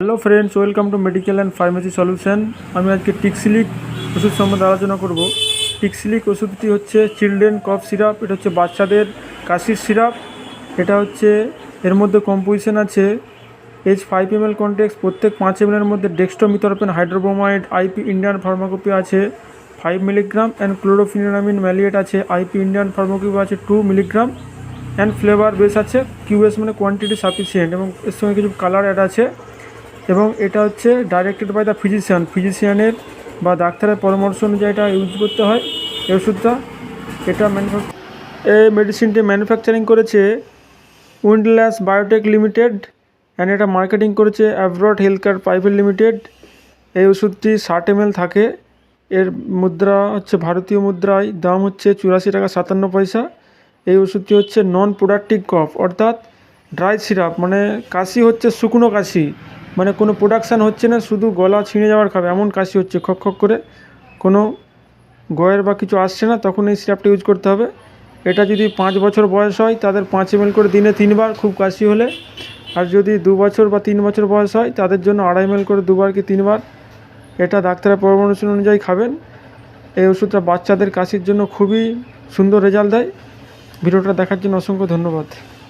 Hello friends, welcome to medical and pharmacy solution. আমি আজকে টিক্সিলিক ওষুধ সম্বন্ধে আলোচনা করব। টিক্সিলিক ওষুধটি হচ্ছে চিলড্রেন কফ সিরাপ। এটা হচ্ছে বাচ্চাদের কাশির সিরাপ। এটা হচ্ছে এর মধ্যে কম্পোজিশন আছে এইচ 5 ml কন্টেক্স, প্রত্যেক 5 ml এর মধ্যে ডেক্সট্রোমিথরপেন হাইড্রোব্রোমাইড আইপি ইন্ডিয়ান ফার্মাকোপি আছে 5 মিলিগ্রাম অ্যান্ড ক্লোরোফিনামিন ম্যালিয়েট আছে আইপি ইন্ডিয়ান ফার্মাকোপি আছে 2 মিলিগ্রাম অ্যান্ড ফ্লেভার বেস আছে কিউএস মানে কোয়ান্টিটি সাফিসিয়েন্ট, এবং এর সঙ্গে কিছু কালার অ্যাড আছে। এবং এটা হচ্ছে ডাইরেক্টেড বাই দ্য ফিজিশিয়ানের বা ডাক্তারের পরামর্শ অনুযায়ী এটা ইউজ করতে হয় এই ওষুধটা। এটা এই মেডিসিনটি ম্যানুফ্যাকচারিং করেছে উইন্ডল্যাস বায়োটেক লিমিটেড অ্যান্ড এটা মার্কেটিং করেছে abroad health care private limited. এই ওষুধটি 60 ml থাকে। এর মুদ্রা হচ্ছে ভারতীয় মুদ্রায়, দাম হচ্ছে 84 টাকা 57 পয়সা। এই ওষুধটি হচ্ছে নন প্রোডাক্টিভ কফ, অর্থাৎ ড্রাই সিরাপ, মানে কাশি হচ্ছে শুকনো কাশি, মানে কোনো প্রোডাকশান হচ্ছে না, শুধু গলা ছিঁড়ে যাওয়ার খাবে এমন কাশি হচ্ছে খক খক করে, কোনো গয়ের বা কিছু আসছে না, তখন এই সিরাপটা ইউজ করতে হবে। এটা যদি 5 বছর বয়স হয় তাদের 5 ml করে দিনে 3 বার খুব কাশি হলে, আর যদি 2 বছর বা 3 বছর বয়স হয় তাদের জন্য 2.5 ml করে 2 বার কি 3 বার। এটা ডাক্তারের পরামর্শ অনুযায়ী খাবেন। এই ওষুধটা বাচ্চাদের কাশির জন্য খুবই সুন্দর রেজাল্ট দেয়। ভিডিওটা দেখার জন্য অসংখ্য ধন্যবাদ।